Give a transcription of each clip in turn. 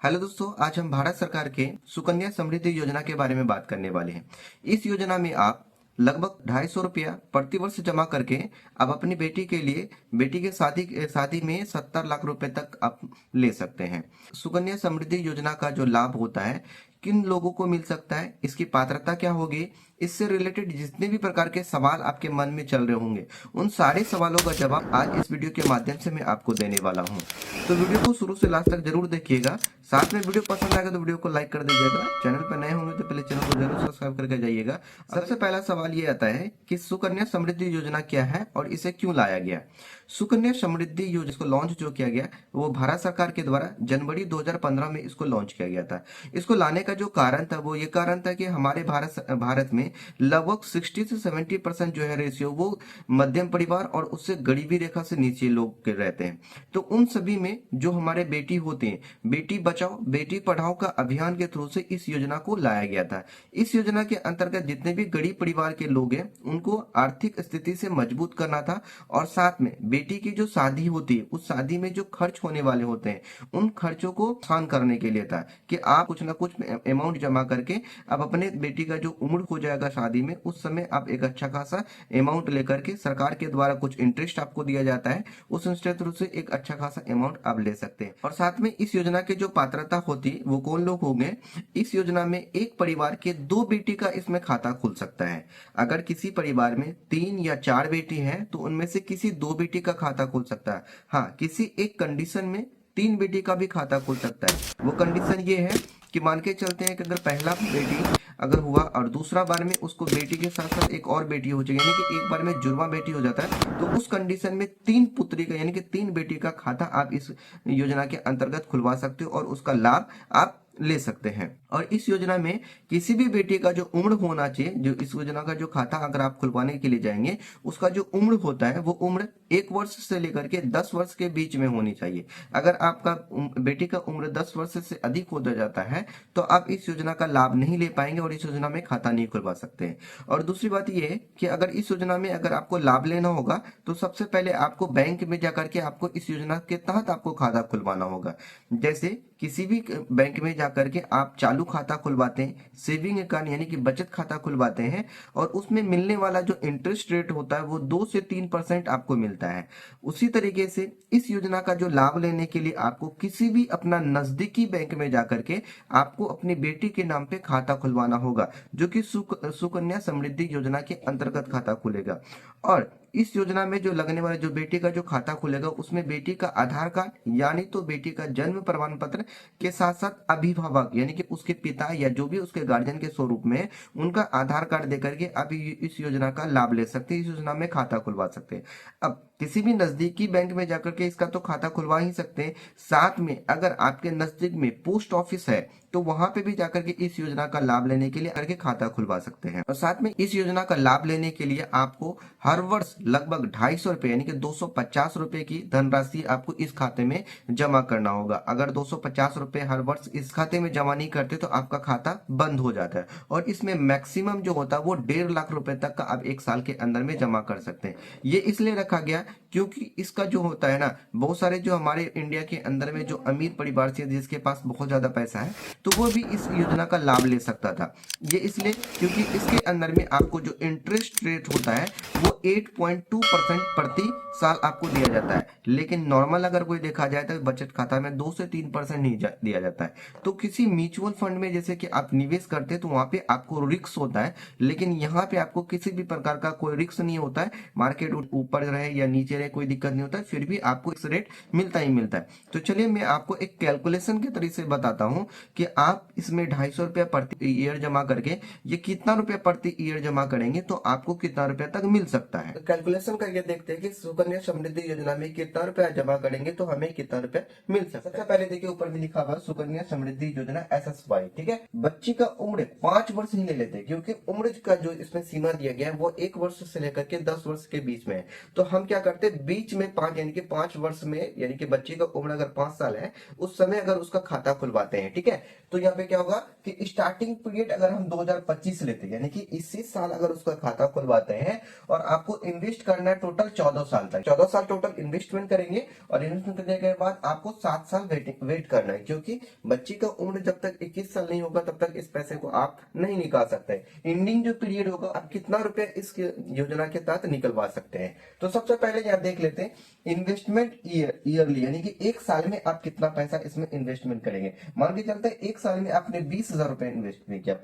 Hello दोस्तों, आज हम भारत सरकार के सुकन्या समृद्धि योजना के बारे में बात करने वाले हैं। इस योजना में आप लगभग 250 रुपया प्रति वर्ष जमा करके आप अपनी बेटी के लिए बेटी के शादी में 70 लाख रुपए तक आप ले सकते हैं। सुकन्या समृद्धि योजना का जो लाभ होता है किन लोगों को मिल सकता है, इसकी पात्रता क्या होगी, इससे रिलेटेड जितने भी प्रकार के सवाल आपके मन में चल रहे होंगे उन सारे सवालों का जवाब आज इस वीडियो के माध्यम से मैं आपको देने वाला हूं। तो वीडियो को शुरू से लास्ट तक जरूर देखिएगा। साथ में वीडियो पसंद आएगा तो वीडियो को लाइक कर दीजिएगा। चैनल पर नए होंगे तो पहले चैनल को जरूर सब्सक्राइब करके जाइएगा। सबसे पहला सवाल ये आता है कि सुकन्या समृद्धि योजना क्या है और इसे क्यों लाया गया। सुकन्या समृद्धि योजना को लॉन्च जो किया गया वो भारत सरकार के द्वारा जनवरी 2015 में इसको लॉन्च किया गया था। इसको लाने का जो कारण था वो ये कारण था कि हमारे भारत में लगभग 60 से 70% जो है रेशियो वो मध्यम परिवार और उससे गरीबी रेखा से नीचे लोग के रहते हैं। तो उन सभी में जो हमारे बेटी होते हैं, बेटी बचाओ बेटी पढ़ाओ का अभियान के थ्रू से इस योजना को लाया गया था। इस योजना के अंतर्गत जितने भी गरीब परिवार के लोग हैं उनको आर्थिक स्थिति से मजबूत करना था और साथ में बेटी की जो शादी होती है उस शादी में जो खर्च होने वाले होते हैं उन खर्चों को आसान करने के लिए था कि आप कुछ ना कुछ अमाउंट जमा करके अब अपने बेटी का जो उम्र हो जाएगा शादी में उस समय आप एक अच्छा खासा अमाउंट लेकर के सरकार के द्वारा कुछ इंटरेस्ट आपको दिया जाता है, उस इंटरेस्ट थ्रू से एक अच्छा खासा अमाउंट आप ले सकते हैं। और साथ में इस योजना के जो पात्रता होती है वो कौन लोग होंगे। इस योजना में एक परिवार के 2 बेटी का इसमें खाता खुल सकता है। अगर किसी परिवार में 3 या 4 बेटी हैं तो उनमें से किसी 2 बेटी का खाता खुल सकता है। हाँ, किसी एक कंडीशन में 3 बेटी का भी खाता खुल सकता है। वो कंडीशन ये है कि मान के चलते हैं कि अगर पहला बेटी अगर हुआ और दूसरा बार में उसको बेटी के साथ साथ एक और बेटी हो जाए, यानी कि एक बार में जुड़वा बेटी हो जाता है, तो उस कंडीशन में 3 पुत्री का यानी कि 3 बेटी का खाता आप इस योजना के अंतर्गत खुलवा सकते हो और उसका लाभ आप ले सकते हैं। और इस योजना में किसी भी बेटी का जो उम्र होना चाहिए, जो इस योजना का जो खाता अगर आप खुलवाने के लिए जाएंगे उसका जो उम्र होता है वो उम्र 1 वर्ष से लेकर के 10 वर्ष के बीच में होनी चाहिए। अगर आपका बेटी का उम्र 10 वर्ष से अधिक हो जाता है तो आप इस योजना का लाभ नहीं ले पाएंगे और इस योजना में खाता नहीं खुलवा सकते हैं। और दूसरी बात यह है कि अगर इस योजना में अगर आपको लाभ लेना होगा तो सबसे पहले आपको बैंक में जाकर के आपको इस योजना के तहत आपको खाता खुलवाना होगा। जैसे किसी भी बैंक में जाकर के आप चालू खाता खुलवाते हैं, सेविंग अकाउंट यानी कि बचत खाता खुलवाते हैं और उसमें मिलने वाला जो इंटरेस्ट रेट होता है वो 2 से 3% आपको मिलता है। उसी तरीके से इस योजना का जो लाभ लेने के लिए आपको किसी भी अपना नजदीकी बैंक में जाकर के आपको अपनी बेटी के नाम पे खाता खुलवाना होगा, जो कि सुकन्या समृद्धि योजना के अंतर्गत खाता खुलेगा। और इस योजना में जो लगने वाला जो बेटी का जो खाता खुलेगा उसमें बेटी का आधार कार्ड यानी तो बेटी का जन्म प्रमाण पत्र के साथ साथ अभिभावक यानी कि उसके पिता या जो भी उसके गार्जियन के स्वरूप में उनका आधार कार्ड देकर के आप इस योजना का लाभ ले सकते हैं, इस योजना में खाता खुलवा सकते हैं। अब किसी भी नजदीकी बैंक में जाकर के इसका तो खाता खुलवा ही सकते हैं, साथ में अगर आपके नजदीक में पोस्ट ऑफिस है तो वहां पे भी जाकर के इस योजना का लाभ लेने के लिए करके खाता खुलवा सकते हैं। और साथ में इस योजना का लाभ लेने के लिए आपको हर वर्ष लगभग 250 रुपए यानी कि 250 रुपए की धनराशि आपको इस खाते में जमा करना होगा। अगर 250 रुपए हर वर्ष इस खाते में जमा नहीं करते तो आपका खाता बंद हो जाता है और इसमें मैक्सिमम जो होता है वो 1.5 लाख रुपए तक का आप एक साल के अंदर में जमा कर सकते हैं। ये इसलिए रखा गया क्योंकि इसका जो होता है ना, बहुत सारे जो हमारे इंडिया के अंदर में जो अमीर परिवार से जिसके पास बहुत ज्यादा पैसा है तो वो भी इस योजना का लाभ ले सकता था। ये इसलिए क्योंकि इसके अंदर में आपको जो इंटरेस्ट रेट होता है वो 8.2% प्रति साल आपको दिया जाता है, लेकिन नॉर्मल अगर कोई देखा जाए तो बचत खाता में 2 से 3% नहीं दिया जाता है। तो किसी म्यूचुअल फंड में जैसे कि आप निवेश करते हैं तो वहां पे आपको रिस्क होता है, लेकिन यहाँ पे आपको किसी भी प्रकार का कोई रिस्क नहीं होता है। मार्केट ऊपर रहे या नीचे रहे कोई दिक्कत नहीं होता है, फिर भी आपको इस रेट मिलता ही मिलता है। तो चलिए मैं आपको एक कैलकुलेशन के तरीके से बताता हूँ कि आप इसमें 250 रुपया प्रति ईयर जमा करके ये कितना रुपया प्रति ईयर जमा करेंगे तो आपको कितना रुपया तक मिल सकता है। कैलकुलेशन करके देखते हैं कि सुकन्या समृद्धि योजना में कितना रुपया जमा करेंगे तो हमें कितना रुपया मिल सकता है। सबसे पहले देखिए ऊपर में लिखा हुआ सुकन्या समृद्धि योजना SSY, ठीक है। बच्ची का उम्र 5 वर्ष ही ले लेते क्योंकि उम्र का जो इसमें सीमा दिया गया है वो 1 वर्ष से लेकर के 10 वर्ष के बीच में है। तो हम क्या करते हैं बीच में 5 यानी कि 5 वर्ष में, यानी कि बच्चे का उम्र अगर 5 साल है उस समय अगर उसका खाता खुलवाते हैं, ठीक है। तो यहाँ पे क्या होगा कि स्टार्टिंग पीरियड अगर हम 2025 लेते हैं, यानी कि इसी साल अगर उसका खाता खुलवाते हैं और आपको इन्वेस्ट करना है टोटल 14 साल तक, 14 साल टोटल इन्वेस्टमेंट करेंगे और इन्वेस्टमेंट करने के बाद आपको 7 साल वेट करना है, क्योंकि बच्चे का उम्र जब तक 21 साल नहीं होगा तब तक इस पैसे को आप नहीं निकाल सकते। एंडिंग जो पीरियड होगा आप कितना रुपए इस योजना के तहत निकलवा सकते हैं। तो सबसे पहले यहाँ देख लेते हैं इन्वेस्टमेंट ईयरली, यानी कि एक साल में आप कितना पैसा इसमें इन्वेस्टमेंट करेंगे। मान के चलते हैं एक साल में आपने 20,000 रुपए इन्वेस्टमेंट किया,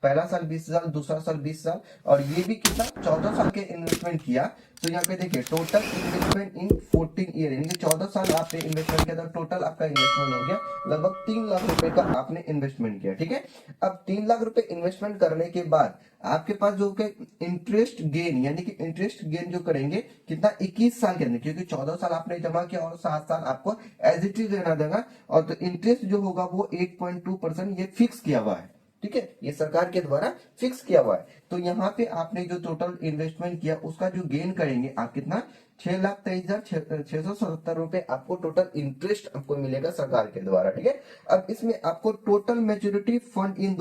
पहला साल 20,000, दूसरा साल 20 साल और ये भी कितना 14 साल के इन्वेस्टमेंट किया। तो यहाँ पे देखिए टोटल इन्वेस्टमेंट इन 14 ईयर, यानी कि 14 साल आपने इन्वेस्टमेंट किया, तो टोटल आपका इन्वेस्टमेंट हो गया लगभग 3 लाख रुपए का आपने इन्वेस्टमेंट किया, ठीक है। अब 3 लाख रुपए इन्वेस्टमेंट करने के बाद आपके पास जो इंटरेस्ट गेन, यानी कि इंटरेस्ट गेन जो करेंगे कितना 21 साल के अंदर, क्योंकि 14 साल आपने जमा किया और 7 साल आपको एज इट इज रहना देगा। और तो इंटरेस्ट जो होगा वो 8.2% ये फिक्स किया हुआ है, ठीक है, ये सरकार के द्वारा फिक्स किया हुआ है। तो यहाँ पे आपने जो टोटल इन्वेस्टमेंट किया उसका जो गेन करेंगे आप कितना 6,23,677 रुपए आपको टोटल इंटरेस्ट आपको मिलेगा सरकार के द्वारा, ठीक है। अब इसमें आपको टोटल मेच्योरिटी फंड इन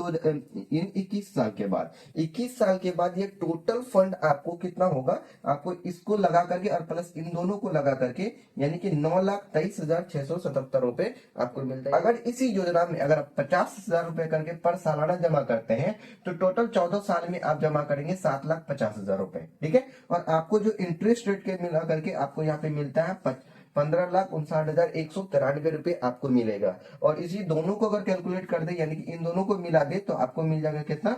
21 साल के बाद, 21 साल के बाद ये टोटल फंड आपको कितना होगा, आपको इसको लगा करके और प्लस इन दोनों को लगा करके यानी कि 9,23,677 रुपए आपको मिलता है। अगर इसी योजना में अगर आप 50,000 रुपए करके पर सालाना जमा करते हैं तो टोटल 14 साल में आप जमा करेंगे 7,50,000 रुपए, ठीक है। और आपको जो इंटरेस्ट रेट के मिला करके आपको यहाँ पे मिलता है 15,59,193 रुपए आपको मिलेगा। और इसी दोनों को अगर कैलकुलेट कर दे यानी कि इन दोनों को मिला दे तो आपको मिल जाएगा कितना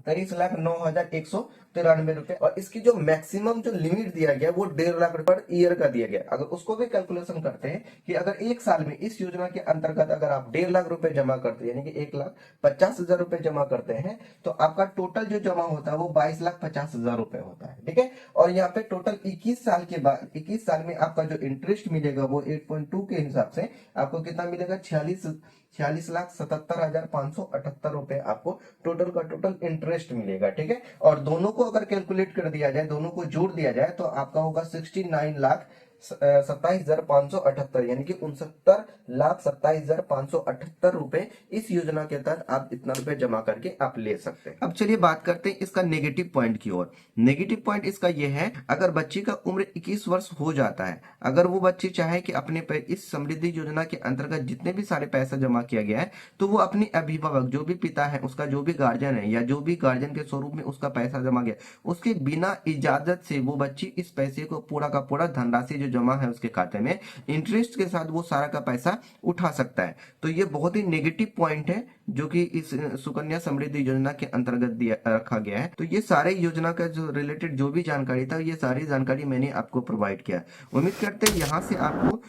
23,09,193 रुपए। और इसकी जो मैक्सिमम जो लिमिट दिया गया वो 1.5 लाख रुपए पर ईयर का दिया गया। अगर उसको भी कैलकुलेशन करते हैं कि अगर एक साल में इस योजना के अंतर्गत अगर आप 1.5 लाख रुपए जमा करते हैं यानी कि 1,50,000 रुपए जमा करते हैं तो आपका टोटल जो जमा होता है वो 22,50,000 रुपए होता है, ठीक है। और यहाँ पे टोटल 21 साल के बाद 21 साल में आपका जो इंटरेस्ट मिलेगा वो 8.2 के हिसाब से आपको कितना मिलेगा 46,77,578 रुपए आपको टोटल का टोटल इंटरेस्ट मिलेगा, ठीक है। और दोनों को अगर कैलकुलेट कर दिया जाए, दोनों को जोड़ दिया जाए तो आपका होगा 69,27,578 यानी कि 69,27,578 रुपए इस योजना के तहत आप इतना रुपए जमा करके आप ले सकते हैं। अब चलिए बात करते हैं इसका नेगेटिव पॉइंट की ओर। नेगेटिव पॉइंट इसका यह है अगर बच्चे का उम्र 21 वर्ष हो जाता है, अगर वो बच्चे चाहे कि अपने पे इस समृद्धि योजना के अंतर्गत जितने भी सारे पैसा जमा किया गया है तो वो अपने अभिभावक जो भी पिता है उसका जो भी गार्जियन है या जो भी गार्जियन के स्वरूप में उसका पैसा जमा गया उसके बिना इजाजत से वो बच्ची इस पैसे को पूरा का पूरा धनराशि जो जमा है उसके खाते में इंटरेस्ट के साथ वो सारा का पैसा उठा सकता है। तो ये बहुत ही नेगेटिव पॉइंट है जो कि इस सुकन्या समृद्धि योजना के अंतर्गत दिया रखा गया है। तो ये सारे योजना का जो रिलेटेड जो भी जानकारी था ये सारी जानकारी मैंने आपको प्रोवाइड किया। उम्मीद करते हैं यहाँ से आपको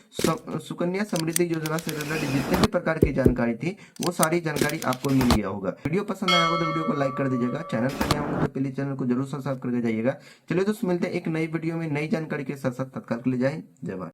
सुकन्या समृद्धि योजना से रिलेटेड जितने भी प्रकार की जानकारी थी वो सारी जानकारी आपको मिल गया होगा। वीडियो पसंद आया होगा तो वीडियो को लाइक कर दीजिएगा, चैनल पर नया होगा तो प्लीज चैनल को जरूर सब्सक्राइब करके जाइएगा। चलिए दोस्तों मिलते हैं एक नई वीडियो में नई जानकारी के साथ साथ तत्काल के लिए जय हिंद जय भारत।